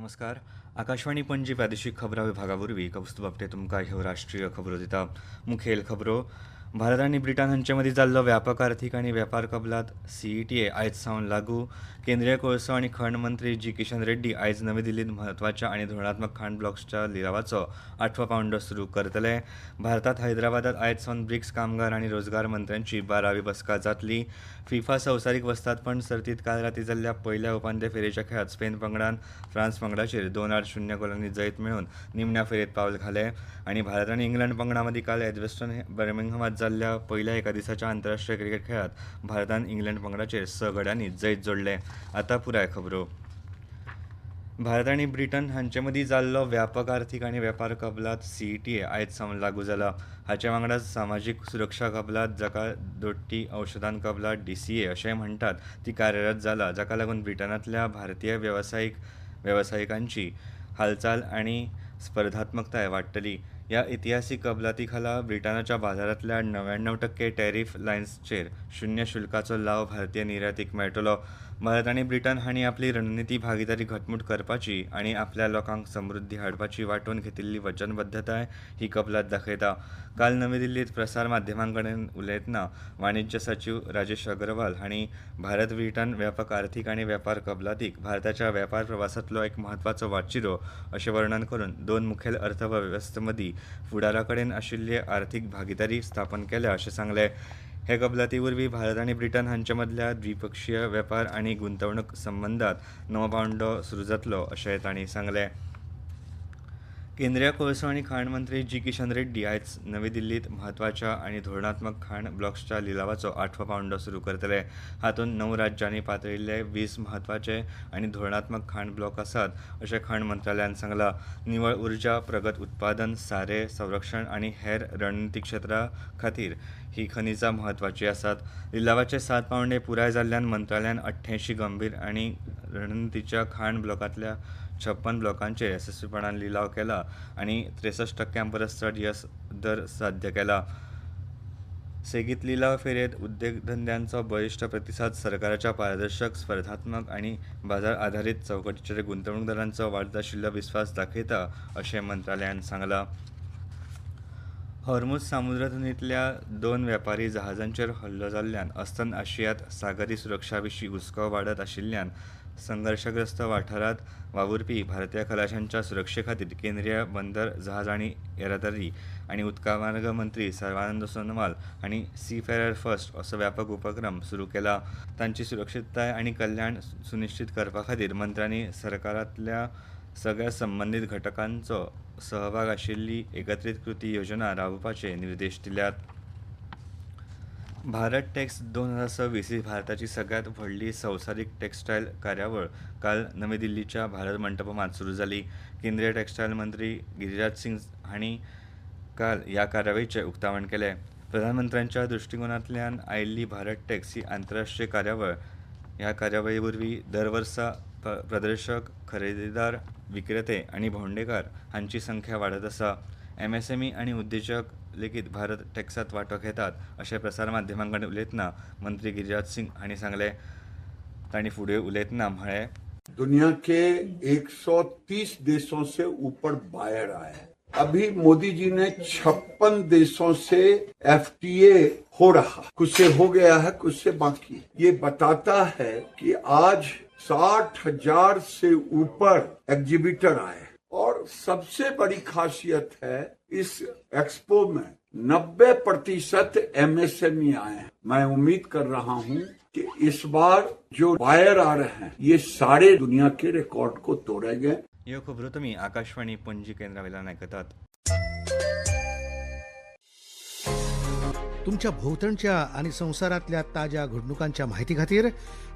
नमस्कार. आकाशवाणी पणजी प्रादेशीक खबरां विभागावरवीं कौस्तुभ आपटे तुमकां ह्यो राष्ट्रीय खबरो दिता. मुखेल खबरो. भारत आनी ब्रिटन हांचे मदीं जाल्लो व्यापक आर्थीक आनी वेपार कबलात सीईटीए आयज सावन लागू. केंद्रीय कोळसो आनी खण मंत्री जी किशन रेड्डी आयज नवी दिल्लींत म्हत्वाच्या आनी धोरणात्मक खाण ब्लॉक्सच्या लिलावाचो 8वो पांवडो सुरू करतले. भारतात हैदराबादात आयज सावन ब्रिक्स कामगार आनी रोजगार मंत्र्यांची 12वी बसका जातली. फिफा संवसारीक वस्तादपण सर्तींत काल रातीं जाल्ल्या पयल्या उपांत्य फेरयेच्या खेळांत स्पेन पंगडान फ्रांस पंगडाचेर 2-0 गोलांनी जैत मेळोवन निमण्या फेरयेंत पावल घालें आनी भारत आनी इंग्लंड पंगडा मदीं काल एजबेस्टन बर्मिंगहामांत जाल्ल्या पयल्या एका दिसाच्या आंतरराष्ट्रीय क्रिकेट खेळांत भारतान इंग्लंड पंगडाचेर 6 गड्यांनी जैत जोडले. आतां पुराय खबरो. भारत आनी ब्रिटन हांचे मदीं जाल्लो व्यापक आर्थीक आनी वेपार कबलात सीईटीए आयज सावन लागू जाला. हाचे वांगडाच सामाजीक सुरक्षा कबलात, जाका दोट्टी औषधां कबलात डीसीए अशेंय म्हणटात, ती कार्यरत जाला, जाका लागून ब्रिटनांतल्या भारतीय वेवसायिकांची हालचाल आनी स्पर्धात्मकताय वाडटली. ह्या इतिहासीक कबलाती खाला ब्रिटनाच्या बाजारांतल्या 99% टॅरिफ लायन्सचेर शून्य शुल्काचो लाव भारतीय निर्यातीक मेळटलो. भारत आनी ब्रिटन हांणी आपली रणनीती भागीदारी घटमूट करपाची आनी आपल्या लोकांक समृद्धी हाडपाची वांटून घेतिल्ली वचनबद्धताय ही कबलात दाखयता. काल नवी दिल्लींत प्रसार माध्यमांकडेन उलयतना वाणिज्य सचीव राजेश अग्रवाल हांणी भारत ब्रिटन व्यापक आर्थीक आनी वेपार कबलातीक भारताच्या वेपार प्रवासांतलो एक म्हत्वाचो वाटचिरो अशें वर्णन करून दोन मुखेल अर्थवेवस्थे मदीं फुडारा कडेन आशिल्ली आर्थीक भागीदारी स्थापन केल्या अशें सांगलें. हे कबलाती वरवीं भारत आनी ब्रिटन हांचे मदल्या द्विपक्षीय वेपार आनी गुंतवणूक संबंदांत नवो पांवडो सुरू जातलो अशेंय तांणी सांगलें. केंद्रीय कोळसो आनी खाण मंत्री जी किशन रेड्डी आयज नवी दिल्लींत म्हत्वाच्या आनी धोरणात्मक खाण ब्लॉक्सच्या लिलावाचो 8वो पांवडो सुरू करतले. हातूंत 9 राज्यांनी पातळिल्ले 20 म्हत्वाचे आनी धोरणात्मक खाण ब्लॉक आसात अशें खाण मंत्रालयान सांगलां. निवळ उर्जा, प्रगत उत्पादन, सारे, संरक्षण आनी हेर रणनीतीक क्षेत्रां खातीर ही खनिजां म्हत्वाची आसात. लिलावाचे 7 पांवडे पुराय जाल्ल्यान मंत्रालयान 88 गंभीर आनी रणनीतीच्या खाण ब्लॉकांतल्या 56 ब्लॉकांचेर येसस्वीपणान लिलाव केला आनी 63% परस चड येस दर साध्य केला. सेगीत लिलाव फेरयेंत उद्देगधंद्यांचो बळिश्ट प्रतिसाद सरकाराच्या पारदर्शक, स्पर्धात्मक आनी बाजार आधारीत चौकटीचेर गुंतवणूकदारांचो वाडत आशिल्लो विस्वास दाखयता अशें मंत्रालयान सांगलां. हॉर्मुझ सामुद्रधुनींतल्या 2 वेपारी जहाजांचेर हल्लो जाल्ल्यान अस्तंत आशियांत सागरी सुरक्षा विशीं हुस्को वाडत आशिल्ल्यान संघर्शग्रस्त वाठारांत वावुरपी भारतीय खलाशांच्या सुरक्षे खातीर केंद्रीय बंदर, जहाज आनी येरादारी आनी उदका मार्ग मंत्री सर्बानंद सोनोवाल हांणी सी फेरर फर्स्ट असो व्यापक उपक्रम सुरू केला. तांची सुरक्षीतताय आनी कल्याण सुनिश्चित करपा खातीर मंत्र्यांनी सरकारांतल्या सगळ्या संबंदीत घटकांचो सहभाग आशिल्ली एकत्रीत कृती योजना राबोवपाचे निर्देश दिल्यात. भारत टॅक्स 2026 ही भारताची सगळ्यांत व्हडली संवसारीक टॅक्स्टायल कार्यावळ काल नवी दिल्लीच्या भारत मंटपांत सुरू जाली. केंद्रीय टॅक्स्टायल मंत्री गिरिराज सिंग हांणी काल ह्या कार्यावळीचें उक्तावण केलें. प्रधानमंत्र्यांच्या दृश्टिकोनांतल्यान आयिल्ली भारत टॅक्स ही आंतरराष्ट्रीय कार्यावळ. ह्या कार्यावळी वरवीं दर वर्सा प्रदर्शक, खरेदीदार, विक्रेते आनी भोंवडेकार हांची संख्या वाडत आसा. एमएसएमई आनी उद्देजक लेगीत भारत टॅक्सांत वांटो घेतात अशें प्रसार माध्यमांकडेन उलयतना मंत्री गिरिराज सिंग हांणी सांगलें. तांणी फुडें उलयतना म्हळें, दुनिया के 130 देशों से ऊपर बायर आए हैं. अभी मोदी जी ने 56 देशों से एफटीए हो रहा, कुछ से हो गया है, कुछ से बाकी. ये बताता है कि आज 60,000 से ऊपर एग्जीबिटर आए और सबसे बड़ी खासियत है इस एक्सपो में 90% एमएसएमई आए हैं. मैं उम्मीद कर रहा हूं कि इस बार जो बायर आ रहे हैं ये सारे दुनिया के रिकॉर्ड को तोड़ेंगे. ह्यो खबरो तुमी आकाशवाणी पणजी केंद्रावेल्यान आयकतात. तुमच्या भोवतणच्या आणि संसारातल्या ताज्या घडणुकांच्या माहिती खातीर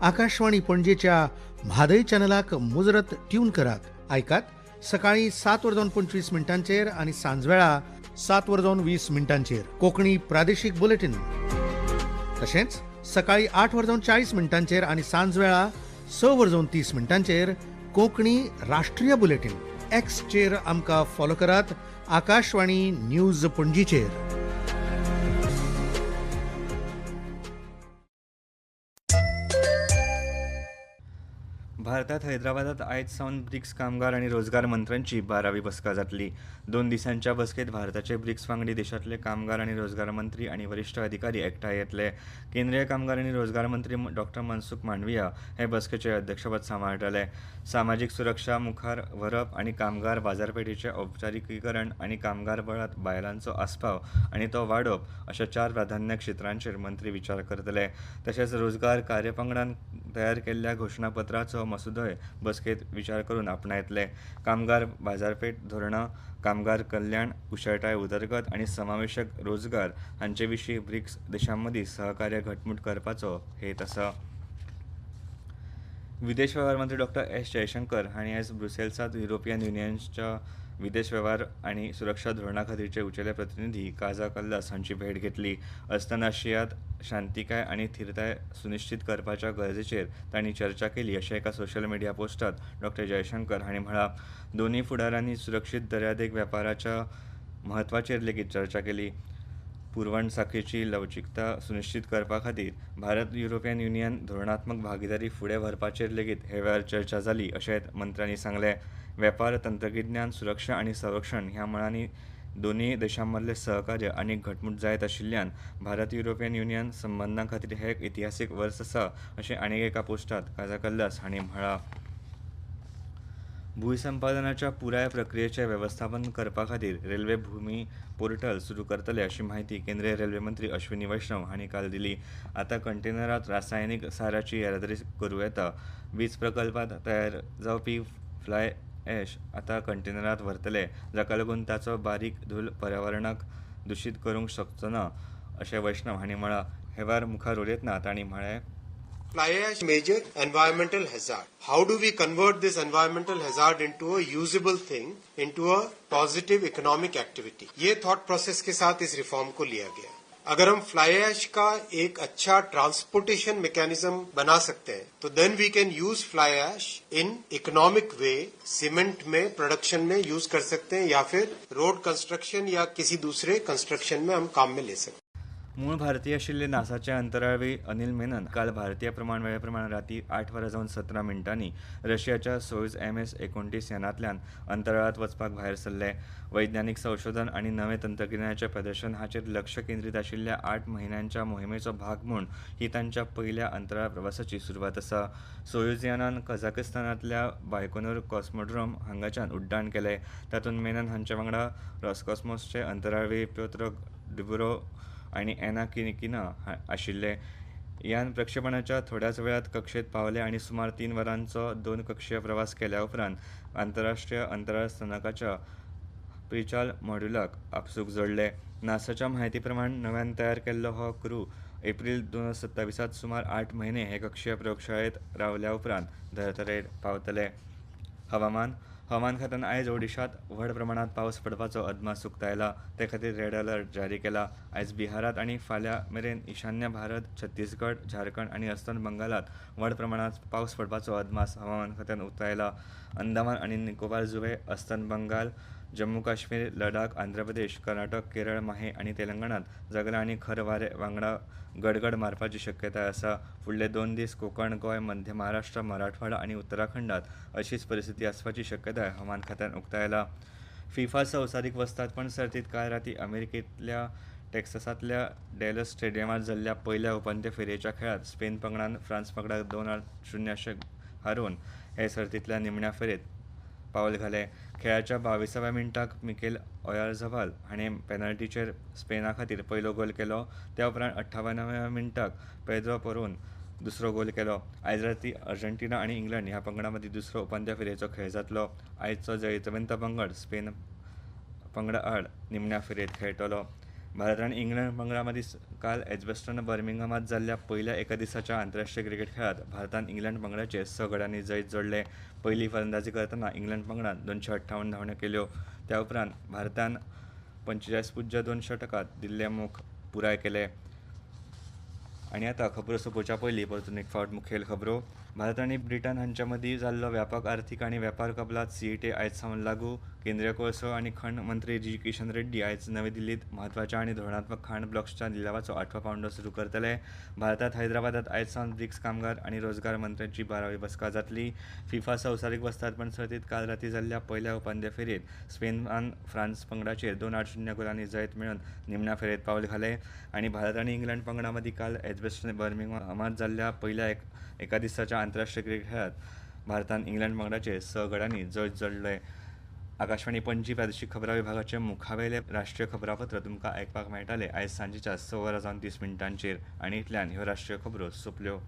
आकाशवाणी पणजेच्या म्हादय चॅनलाक मुजरत ट्यून करात. ऐकात सकाळी 7:25 आणि सांजवेळा 7:20 कोंकणी प्रादेशीक बुलेटिन. तशेंच सकाळी 8:40 आणि सांजवेळा 6:30 कोंकणी राष्ट्रीय बुलेटिन. एक्सचेर आमकां फॉलो करात. आकाशवाणी न्यूज पणजीचेर. भारतात हैदराबादात आयज सावन ब्रिक्स कामगार आणि रोजगार मंत्र्यांची 12वी बसका जातली. 2 दिसांच्या बसकेत भारताचे ब्रिक्स वांगडी देशातले कामगार आणि रोजगार मंत्री आणि वरिष्ठ अधिकारी एकठांय येतले. केंद्रीय कामगार आणि रोजगार मंत्री डॉ. मनसुख मांडविया हे बसकेचे अध्यक्षपद सांबाळटले. सामाजिक सुरक्षा मुखार व्हरप आणि कामगार बाजारपेठेचे औपचारिकीकरण आणि कामगार बळात बायलांचो आस्पाव आणि तो वाडोवप अशा 4 प्राधान्य क्षेत्रांचेर मंत्री विचार करतले. तशेंच रोजगार कार्यपंगडान तयार केल्ल्या घोषणापत्राचो मसुदोय बसकेत विचार करून आपणायतले. कामगार बाजारपेठ धोरणां, कामगार कल्याण, कुशळटाय उदरगत आणि समावेशक रोजगार हांचे विशीं ब्रिक्स देशांमदीं सहकार्य घटमूट करपाचो हेत आसा. विदेश वेव्हार मंत्री डॉ. एस. जयशंकर हांणी आयज ब्रुसेल्सांत युरोपियन युनियनच्या विदेश वेव्हार आनी सुरक्षा धोरणा खातीरचे उंचेले प्रतिनिधी काजा कल्लास हांची भेट घेतली. अस्तंत आशियांत शांतीकाय आनी स्थिरताय सुनिश्चित करपाच्या गरजेचेर तांणी चर्चा केली अशें एका सोशल मिडिया पोस्टांत डॉ. जयशंकर हांणी म्हळां. दोनूय फुडाऱ्यांनी सुरक्षीत दर्यादेग वेपाराच्या म्हत्वाचेर लेगीत चर्चा केली. पुरवण साखळीची लवचीकता सुनिश्चित करपा खातीर भारत युरोपियन युनियन धोरणात्मक भागीदारी फुडें व्हरपाचेर लेगीत हे वेळार चर्चा जाली अशें मंत्र्यांनी सांगलें. वेपार, तंत्रगिन्यान, सुरक्षा आनी संरक्षण ह्या मळांनी दोनूय देशांमदलें सहकार्य आनीक घटमूट जायत आशिल्ल्यान भारत युरोपियन युनियन संबंदां खातीर हें एक इतिहासीक वर्स आसा अशें आनीक एका पोस्टांत काजा कल्लास हांणी म्हळां. भूसंपादनाच्या पुराय प्रक्रियेचें वेवस्थापन करपा खातीर रेल्वे भूमी पोर्टल सुरू करतले अशी माहिती केंद्रीय रेल्वे मंत्री अश्विनी वैष्णव हांणी काल दिली. आतां कंटेनरांत रासायनीक साराची येरादारी करूं येता. वीज प्रकल्पांत तयार जावपी फ्लाय ॲश आतां कंटेनरांत व्हरतले, जाका लागून ताचो बारीक धूळ पर्यावरणाक दुशीत करूंक शकचो ना अशें वैष्णव हांणी म्हळां. हे वेळार मुखार उलयतना तांणी म्हळें. Fly ash major environmental hazard. How do we convert this environmental hazard into a usable thing, into a positive economic activity? ये thought process के साथ इस रिफॉर्म को लिया गया. अगर हम फ्लाई ऐश का एक अच्छा ट्रांसपोर्टेशन मैकेनिज्म बना सकते हैं तो then we can use fly ash in economic way. Cement में प्रोडक्शन में यूज कर सकते हैं या फिर रोड कंस्ट्रक्शन या किसी दूसरे कंस्ट्रक्शन में हम काम में ले सकते हैं. मूळ भारतीय आशिल्ले नासाचे अंतराळवी अनिल मेनन काल भारतीय प्रमाण वेळेप्रमाण राती 8:17 रशियाच्या सोयुझ MS-29 यानांतल्यान अंतराळात वचपाक भायर सरले. वैज्ञानीक संशोधन आनी नवे तंत्रगिन्यानाचें प्रदर्शन हाचेर लक्ष केंद्रीत आशिल्ल्या 8 म्हयन्यांच्या मोहिमेचो भाग म्हूण ही तांच्या पयल्या अंतराळ प्रवासाची सुरवात आसा. सोयुझ यानान कझाकिस्तानांतल्या बायकोनूर कॉस्मोड्रोम हांगाच्यान उड्डाण केलें. तातूंत मेनन हांचे वांगडा रॉसकॉस्मोसचे अंतराळवी प्योत्र डुबुरो आनी एना किनिकिना आशिल्ले. यान प्रक्षेपणाच्या थोड्याच वेळात कक्षेत पावले आनी सुमार 3 वरांचो 2 कक्षीय प्रवास केल्या उपरांत आंतरराष्ट्रीय अंतराळ स्थानकाच्या प्रिचाल मॉड्यूलाक आपसूक जोडले. नासाच्या म्हायती प्रमाण नव्यान तयार केल्लो हो क्रू एप्रील 2027 सुमार 8 म्हयने हे कक्षीय प्रयोगशाळेत रावल्या उपरांत धर्तरेर पावतले. हवामान खात्यान आयज ओडिशात व्हड प्रमाणात पावस पडपाचो अदमास उक्तायला. ते खातीर रेड अलर्ट जारी केला. आयज बिहारात आनी फाल्यां मेरेन ईशान्य भारत, छत्तीसगड, झारखंड आनी अस्तंत बंगालात व्हड प्रमाणात पावस पडपाचो अदमास हवामान खात्यान उक्तायला. अंदमान आनी निकोबार जुंवे, अस्तंत बंगाल, जम्मू काश्मीर, लडाख, आंध्र प्रदेश, कर्नाटक, केरळ, माहे आनी तेलंगणात जगला आनी खर वारे वांगडा गडगड मारपाची शक्यताय आसा. फुडले 2 दीस कोंकण, गोंय, मध्य महाराष्ट्र, मराठवाडा आनी उत्तराखंडात अशीच परिस्थिती आसपाची शक्यताय हवामान खात्यान उक्तायला. फिफा संवसारीक वस्तादपण सर्तींत काल रातीं अमेरिकेंतल्या टेक्सासांतल्या डॅलस स्टेडियमांत जाल्ल्या पयल्या उपांत्य फेरयेच्या खेळांत स्पेन पंगडान फ्रांस पंगडाक 2-0 अशें हारोवन हे सर्तींतल्या निमण्या फेरयेत पावल घालें. खेळाच्या 22व्या मिनटाक मिकेल ओयारझबाल हाणें पेनल्टीचेर स्पेना खातीर पयलो गोल केलो. त्या उपरांत 58व्या मिनटाक पेद्रो पोरोन दुसरो गोल केलो. आयज रातीं अर्जेंटिना आनी इंग्लंड ह्या पंगडां मदीं दुसरो उपांत्य फेरयेचो खेळ जातलो. आयजचो जैतवंत पंगड स्पेन पंगडा आड निमण्या फेरयेत खेळटलो. भारत आनी इंग्लंड पंगडा मदीं काल एजबॅस्टन बर्मिंगहामात जाल्ल्या पयल्या एका दिसाच्या आंतरराष्ट्रीय क्रिकेट खेळांत भारतान इंग्लंड पंगडाचे 6 गड्यांनी जैत जोडले. पयली फलंदाजी करतना इंग्लंड पंगडान 258 धांवड्यो केल्यो. त्या उपरांत भारतान 45.2 षटकांत दिल्ले मोख पुराय केले. आनी आतां खबरो सोंपोवच्या पयलीं परतून एक फावट मुखेल खबरो. भारत आनी ब्रिटन हांचे मदीं जाल्लो व्यापक आर्थीक आनी वेपार कबलात CETA आयज सावन लागू. केंद्रीय कोळसो आनी खण मंत्री जी किशन रेड्डी आयज नवी दिल्लीत म्हत्वाच्या आनी धोरणात्मक खाण ब्लॉक्सच्या लिलावाचो 8वा पांवडो सुरू करतले. भारतात हैदराबादात आयज सावन ब्रिक्स कामगार आनी रोजगार मंत्र्यांची 12वी बसका जातली. फिफा संवसारीक वस्तादपण सर्तीत काल राती जाल्ल्या पयल्या उपांत्य फेरयेत स्पेनान फ्रांस पंगडाचेर 2-0 गोलांनी जैत मेळोवन निमण्या फेरयेत पावल घाले आनी भारत आनी इंग्लंड पंगडा मदीं काल एजबेस्टन बर्मिंगहामांत जाल्ल्या पयल्या एका दिसाच्या आंतरराष्ट्रीय क्रिकेट खेळांत भारतान इंग्लंड पंगडाचेर 6 गड्यांनी जैत जडले. आकाशवाणी पणजी प्रादेशीक खबरां विभागाचे मुखावेले राष्ट्रीय खबरापत्र तुमकां आयकपाक मेळटले आयज सांजेच्या 6:30 आनी इतल्यान ह्यो राष्ट्रीय खबरो सोंपल्यो.